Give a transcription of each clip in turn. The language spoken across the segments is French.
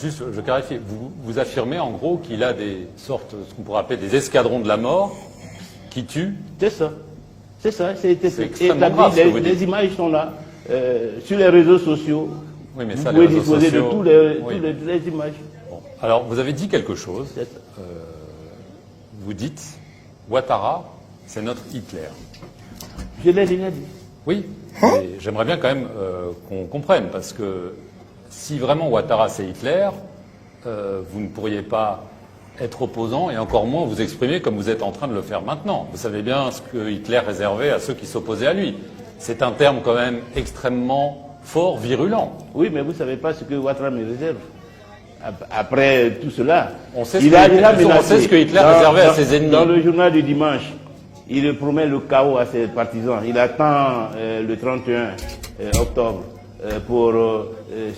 juste, je clarifie. Vous affirmez en gros qu'il a des sortes, ce qu'on pourrait appeler des escadrons de la mort qui tuent. C'est ça. C'est ça. C'est extrêmement grave, ce que vous dites. Les images sont là. Sur les réseaux sociaux, Oui, mais vous ça, pouvez les réseaux disposer de sociaux, toutes oui. les images. Bon. Alors, vous avez dit quelque chose. Vous dites, Ouattara, c'est notre Hitler. Je l'ai déjà dit. Oui, mais j'aimerais bien quand même qu'on comprenne, parce que si vraiment Ouattara c'est Hitler, vous ne pourriez pas être opposant et encore moins vous exprimer comme vous êtes en train de le faire maintenant. Vous savez bien ce que Hitler réservait à ceux qui s'opposaient à lui. C'est un terme quand même extrêmement fort, virulent. Oui, mais vous ne savez pas ce que Ouattara me réserve. Après tout cela, On sait ce que Hitler réservait à ses ennemis. Dans le journal du dimanche, il promet le chaos à ses partisans. Il attend le 31 octobre pour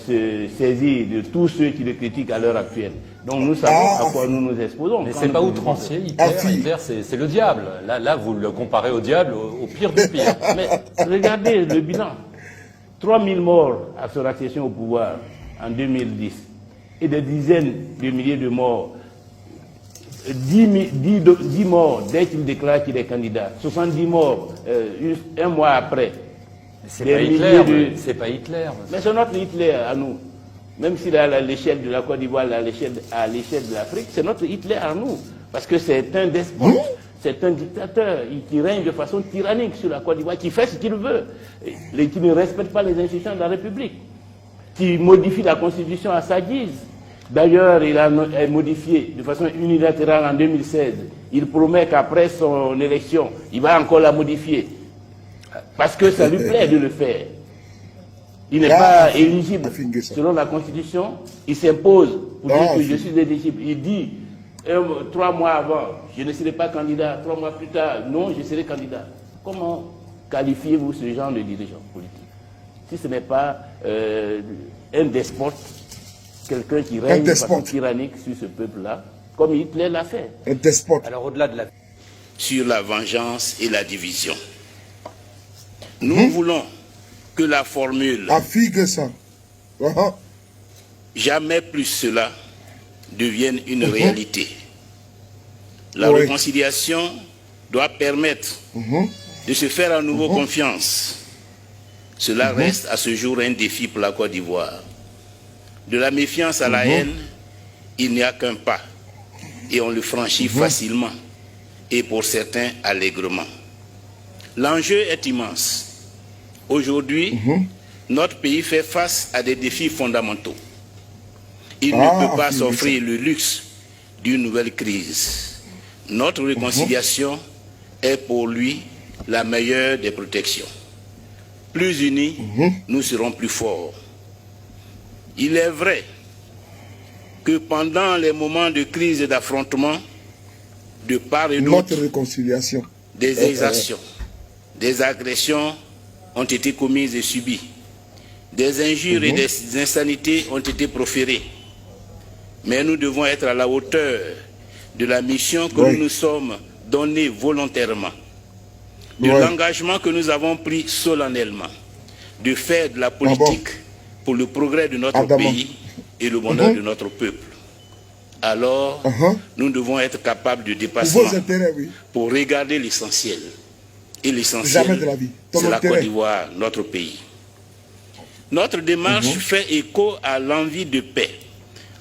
se saisir de tous ceux qui le critiquent à l'heure actuelle. Donc nous savons à quoi nous nous exposons. Mais c'est pas outrancier, Hitler. Hitler, c'est le diable. Là, vous le comparez au diable, au pire du pire. Mais regardez le bilan. 3000 morts à son accession au pouvoir en 2010 et des dizaines de milliers de morts. 10 morts dès qu'il déclare qu'il est candidat. 70 morts un mois après. C'est pas Hitler. C'est pas Hitler. Mais c'est notre Hitler à nous. Même s'il est à l'échelle de la Côte d'Ivoire, à l'échelle de l'Afrique, c'est notre Hitler à nous. Parce que c'est un despote, c'est un dictateur qui règne de façon tyrannique sur la Côte d'Ivoire, qui fait ce qu'il veut, et qui ne respecte pas les institutions de la République, qui modifie la Constitution à sa guise. D'ailleurs, il a modifié de façon unilatérale en 2016. Il promet qu'après son élection, il va encore la modifier. Parce que ça lui plaît de le faire. Il n'est pas éligible selon la Constitution. Il s'impose pour dire que je suis éligible. Il dit 3 mois avant, je ne serai pas candidat. 3 mois plus tard, non, je serai candidat. Comment qualifiez-vous ce genre de dirigeant politique? Si ce n'est pas un despote, quelqu'un qui règne de façon tyrannique sur ce peuple-là, comme Hitler l'a fait. Un despote. Alors au-delà de la... Sur la vengeance et la division. Nous voulons que la formule jamais plus cela devienne une réalité. La réconciliation doit permettre de se faire à nouveau confiance. Cela reste à ce jour un défi pour la Côte d'Ivoire. De la méfiance à la haine, il n'y a qu'un pas. Et on le franchit facilement. Et pour certains, allègrement. L'enjeu est immense. Aujourd'hui, notre pays fait face à des défis fondamentaux. Il ne peut pas s'offrir le luxe d'une nouvelle crise. Notre réconciliation est pour lui la meilleure des protections. Plus unis, nous serons plus forts. Il est vrai que pendant les moments de crise et d'affrontement, de part et d'autre, des exactions, des agressions ont été commises et subies. Des injures et des insanités ont été proférées. Mais nous devons être à la hauteur de la mission que nous nous sommes donnée volontairement, de l'engagement que nous avons pris solennellement, de faire de la politique pour le progrès de notre pays et le bonheur de notre peuple. Alors, nous devons être capables de dépassement pour regarder l'essentiel. Et l'essentiel, c'est la Côte d'Ivoire, notre pays. Notre démarche fait écho à l'envie de paix,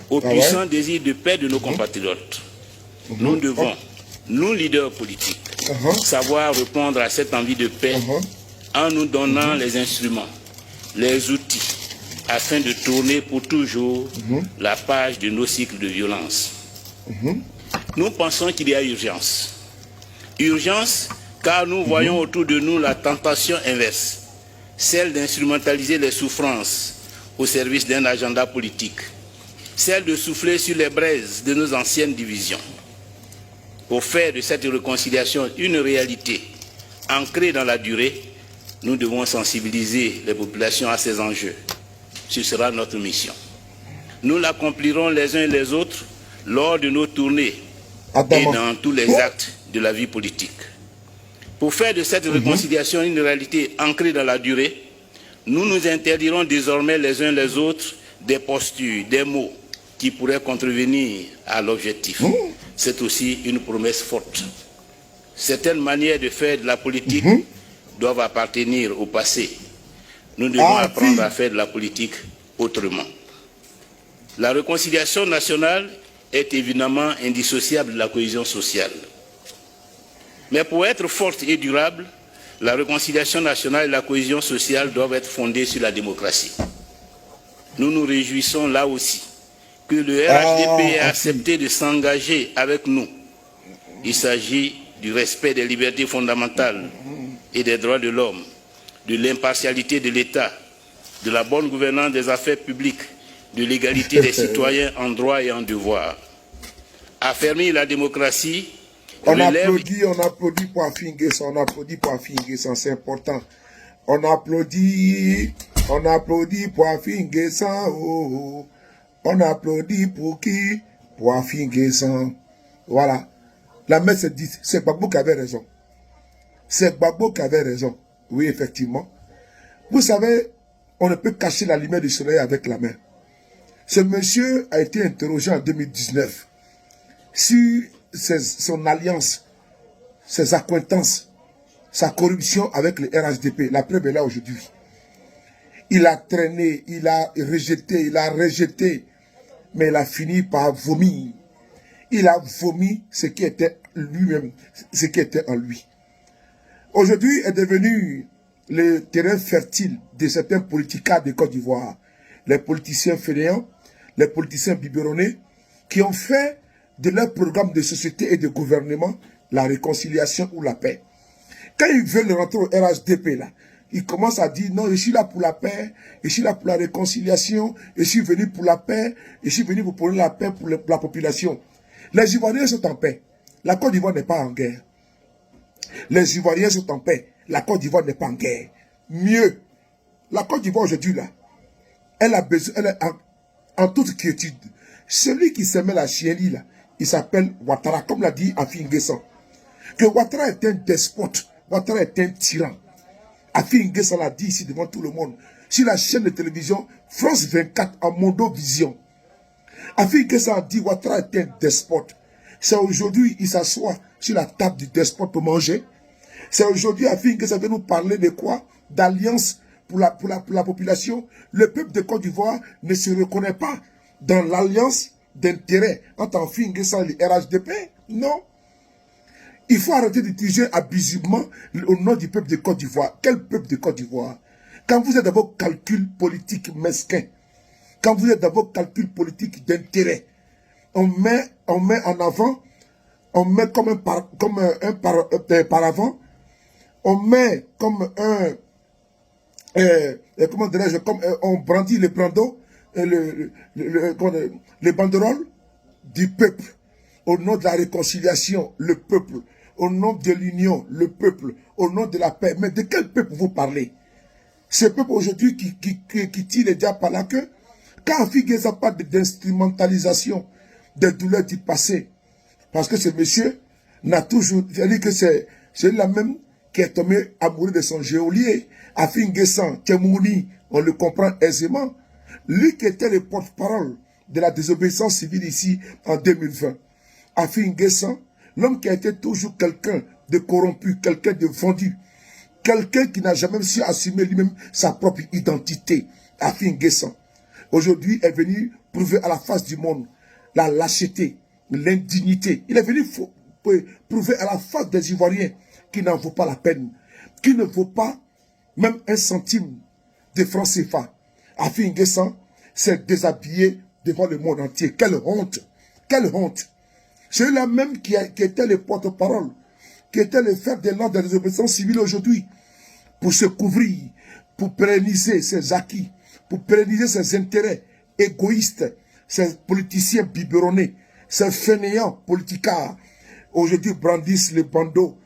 au puissant désir de paix de nos compatriotes. Nous devons, nous leaders politiques, savoir répondre à cette envie de paix en nous donnant les instruments, les outils, afin de tourner pour toujours la page de nos cycles de violence. Nous pensons qu'il y a urgence. Urgence car nous voyons autour de nous la tentation inverse, celle d'instrumentaliser les souffrances au service d'un agenda politique, celle de souffler sur les braises de nos anciennes divisions. Pour faire de cette réconciliation une réalité ancrée dans la durée, nous devons sensibiliser les populations à ces enjeux. Ce sera notre mission. Nous l'accomplirons les uns et les autres lors de nos tournées et dans tous les actes de la vie politique. Pour faire de cette réconciliation une réalité ancrée dans la durée, nous nous interdirons désormais les uns les autres des postures, des mots qui pourrait contrevenir à l'objectif. C'est aussi une promesse forte. Certaines manières de faire de la politique doivent appartenir au passé. Nous devons apprendre à faire de la politique autrement. La réconciliation nationale est évidemment indissociable de la cohésion sociale. Mais pour être forte et durable, la réconciliation nationale et la cohésion sociale doivent être fondées sur la démocratie. Nous nous réjouissons là aussi que le RHDP ait accepté de s'engager avec nous. Il s'agit du respect des libertés fondamentales et des droits de l'homme, de l'impartialité de l'État, de la bonne gouvernance des affaires publiques, de l'égalité des citoyens en droit et en devoir. Affermir la démocratie. On applaudit pour Afinguessan, c'est important. On applaudit pour Afinguessan, on applaudit pour qui? Pour Afinguessan. Voilà. La messe dit, c'est Gbagbo qui avait raison. C'est Gbagbo qui avait raison. Oui, effectivement. Vous savez, on ne peut cacher la lumière du soleil avec la main. Ce monsieur a été interrogé en 2019 sur son alliance, ses accointances, sa corruption avec le RHDP. La preuve est là aujourd'hui. Il a traîné, il a rejeté, mais il a fini par vomir. Il a vomi ce qui était lui-même, ce qui était en lui. Aujourd'hui est devenu le terrain fertile de certains politiciens de Côte d'Ivoire. Les politiciens fainéants, les politiciens biberonnés, qui ont fait de leur programme de société et de gouvernement la réconciliation ou la paix. Quand ils veulent rentrer au RHDP, là, ils commencent à dire, non, je suis là pour la paix, je suis là pour la réconciliation, je suis venu pour la paix, je suis venu pour prendre la paix pour la population. Les Ivoiriens sont en paix. La Côte d'Ivoire n'est pas en guerre. Les Ivoiriens sont en paix. La Côte d'Ivoire n'est pas en guerre. Mieux, la Côte d'Ivoire aujourd'hui, là, elle a besoin, elle est en toute quiétude. Celui qui s'aimait la chienlit, là, il s'appelle Ouattara, comme l'a dit Afinguessan. Que Ouattara est un despote, Ouattara est un tyran. Afinguessan l'a dit ici devant tout le monde. Sur la chaîne de télévision France 24 en Mondovision. Afinguessan a dit Ouattara est un despote. C'est aujourd'hui, il s'assoit sur la table du despote pour manger. C'est aujourd'hui, Afinguessan vient nous parler de quoi? D'alliance pour la population. Le peuple de Côte d'Ivoire ne se reconnaît pas dans l'alliance d'intérêt entre Afinguessan et le RHDP. Non. Il faut arrêter d'utiliser abusivement au nom du peuple de Côte d'Ivoire. Quel peuple de Côte d'Ivoire? Quand vous êtes dans vos calculs politiques mesquins, quand vous êtes dans vos calculs politiques d'intérêt, on met en avant, on met comme un paravent, on met comme un, comment dirais-je, comme on brandit les bandeaux, les banderoles du peuple, au nom de la réconciliation, le peuple, au nom de l'union, le peuple, au nom de la paix. Mais de quel peuple vous parlez? Ce peuple aujourd'hui qui tire les diables par la queue. Quand Afinguessan parle d'instrumentalisation des douleurs du passé, parce que ce monsieur n'a toujours, c'est-à-dire que c'est la même qui est tombé amoureux de son geôlier, Afinguessan, Tchemouni, on le comprend aisément. Lui qui était le porte-parole de la désobéissance civile ici en 2020. Afinguessan, l'homme qui a été toujours quelqu'un de corrompu, quelqu'un de vendu, quelqu'un qui n'a jamais su assumer lui-même sa propre identité. Afinguessan, aujourd'hui, est venu prouver à la face du monde la lâcheté, l'indignité. Il est venu prouver à la face des Ivoiriens qu'il n'en vaut pas la peine, qu'il ne vaut pas même un centime de franc CFA. Afinguessan s'est déshabillé devant le monde entier. Quelle honte! Quelle honte! C'est là même qui était le porte-parole, qui était le fer de lance de la désobéissance civile aujourd'hui, pour se couvrir, pour pérenniser ses acquis, pour pérenniser ses intérêts égoïstes, ces politiciens biberonnés, ces fainéants politicards, aujourd'hui brandissent les bandeaux,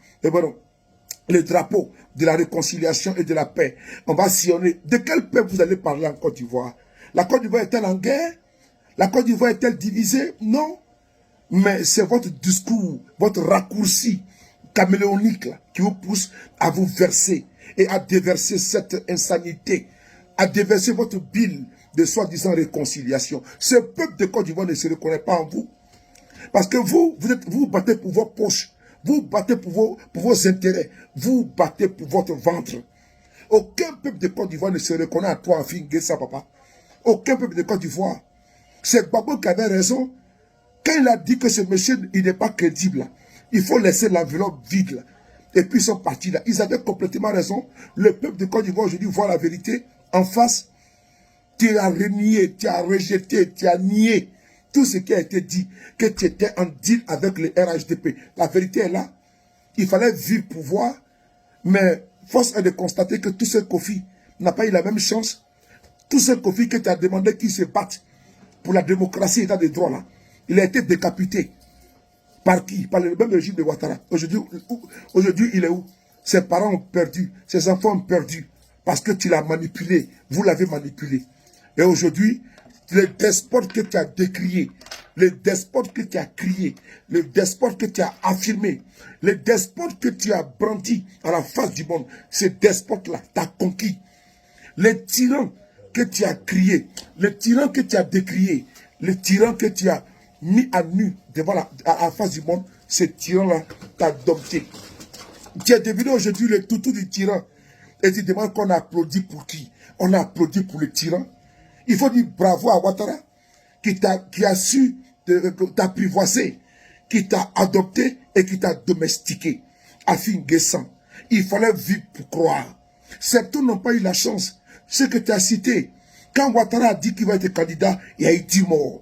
les drapeaux de la réconciliation et de la paix. On va sillonner. De quel peuple vous allez parler en Côte d'Ivoire? La Côte d'Ivoire est-elle en guerre? La Côte d'Ivoire est-elle divisée? Non. Mais c'est votre discours, votre raccourci caméléonique là, qui vous pousse à vous verser et à déverser cette insanité, à déverser votre bile de soi-disant réconciliation. Ce peuple de Côte d'Ivoire ne se reconnaît pas en vous. Parce que vous vous battez pour vos poches, vous battez pour vos intérêts, vous battez pour votre ventre. Aucun peuple de Côte d'Ivoire ne se reconnaît à toi, Afin N'Guessan, papa. Aucun peuple de Côte d'Ivoire. C'est Gbagbo qui avait raison. Quand il a dit que ce monsieur, il n'est pas crédible, là, il faut laisser l'enveloppe vide. Là. Et puis ils sont partis là. Ils avaient complètement raison. Le peuple de Côte d'Ivoire aujourd'hui voit la vérité en face. Tu as renié, tu as rejeté, tu as nié tout ce qui a été dit, que tu étais en deal avec le RHDP. La vérité est là. Il fallait vivre pour voir. Mais force est de constater que tous ces Kofi n'a pas eu la même chance. Tous ces Kofi que tu as demandé qu'ils se battent pour la démocratie et l'état de droit là, il a été décapité. Par qui? Par le même régime de Ouattara. Aujourd'hui, il est où? Ses parents ont perdu, ses enfants ont perdu, parce que tu l'as manipulé, vous l'avez manipulé. Et aujourd'hui, le despote que tu as décrié, le despote que tu as crié, le despote que tu as affirmé, le despote que tu as brandi à la face du monde, ce despote-là t'a conquis. Les tyrans que tu as crié, le tyran que tu as décrié, le tyran que tu as mis à nu devant à la face du monde, ce tyran-là t'a dompté. Tu es devenu aujourd'hui le toutou du tyran. Et tu demandes qu'on applaudit pour qui? On a applaudi pour le tyran. Il faut dire bravo à Ouattara, qui a su t'apprivoiser, qui t'a adopté et qui t'a domestiqué. Afin N'Guessan, il fallait vivre pour croire. Certains n'ont pas eu la chance. Ce que tu as cité, quand Ouattara a dit qu'il va être candidat, il y a eu 10 morts.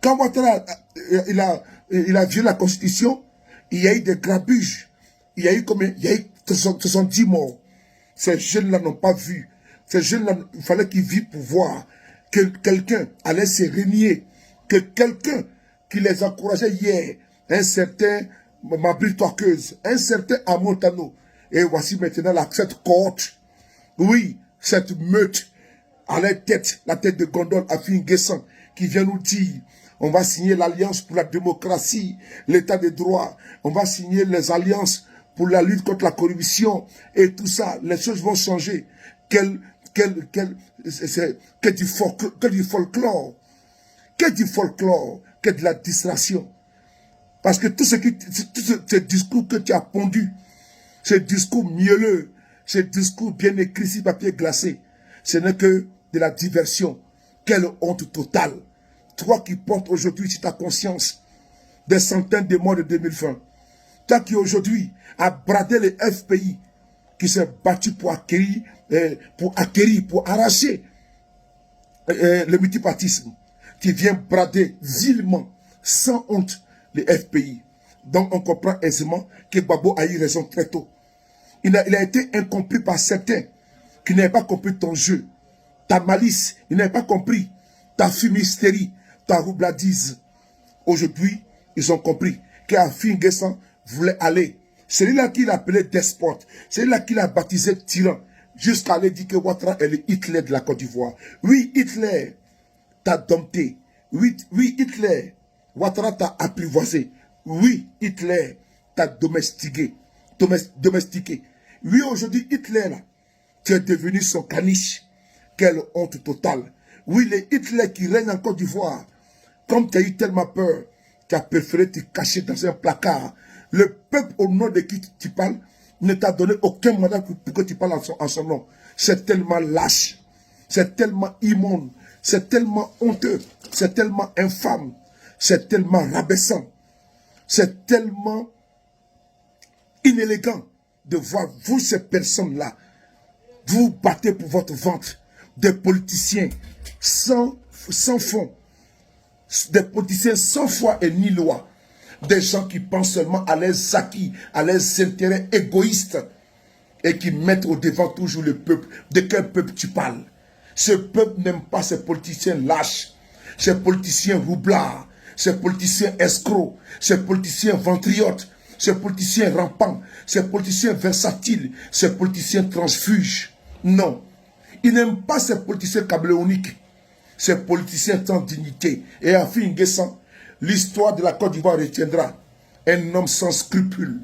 Quand Ouattara il a violé la Constitution, il y a eu des grabuges. Il y a eu combien? Il y a eu 70 morts. Ces jeunes-là n'ont pas vu. Ces jeunes-là, il fallait qu'ils vivent pour voir que quelqu'un allait se renier, que quelqu'un qui les encourageait hier, un certain Mabri Toqueuse, un certain Amontano, et voici maintenant cette cohorte, oui, cette meute, à la tête de gondole Afin N'Guessan, qui vient nous dire, on va signer l'alliance pour la démocratie, l'état de droit, on va signer les alliances pour la lutte contre la corruption, et tout ça, les choses vont changer. Que du folklore, que de la distraction. Parce que tout ce discours que tu as pondu, ce discours mielleux, ce discours bien écrit sur papier glacé, ce n'est que de la diversion. Quelle honte totale. Toi qui portes aujourd'hui sur ta conscience des centaines de morts de 2020, toi qui aujourd'hui a bradé les FPI, qui s'est battu pour acquérir, pour arracher le multipartisme, qui vient brader vilement, sans honte, les FPI. Donc on comprend aisément que Gbagbo a eu raison très tôt. Il a été incompris par certains qui n'avaient pas compris ton jeu, ta malice, ils n'avaient pas compris ta fumisterie, ta roubladise. Aujourd'hui, ils ont compris qu'Afin N'Guessan voulait aller. Celui-là qu'il appelait despote, celui-là qu'il a baptisé tyran, jusqu'à aller dire que Ouattara est le Hitler de la Côte d'Ivoire. Oui, Hitler t'a dompté. Oui, Hitler, Ouattara t'a apprivoisé. Oui, Hitler t'a domestiqué. Oui, aujourd'hui, Hitler, là, tu es devenu son caniche. Quelle honte totale. Oui, le Hitler qui règne en Côte d'Ivoire, comme tu as eu tellement peur, tu as préféré te cacher dans un placard. Le peuple au nom de qui tu parles ne t'a donné aucun mandat pour que tu parles en son nom. C'est tellement lâche, c'est tellement immonde, c'est tellement honteux, c'est tellement infâme, c'est tellement rabaissant, c'est tellement inélégant de voir vous, ces personnes-là, vous battez pour votre ventre, des politiciens sans fond, des politiciens sans foi et ni loi. Des gens qui pensent seulement à leurs acquis, à leurs intérêts égoïstes et qui mettent au devant toujours le peuple. De quel peuple tu parles? Ce peuple n'aime pas ces politiciens lâches, ces politiciens roublards, ces politiciens escrocs, ces politiciens ventriotes, ces politiciens rampants, ces politiciens versatiles, ces politiciens transfuges. Non, ils n'aiment pas ces politiciens caméléoniques, ces politiciens sans dignité. Et Afin N'Guessan, l'histoire de la Côte d'Ivoire retiendra un homme sans scrupules,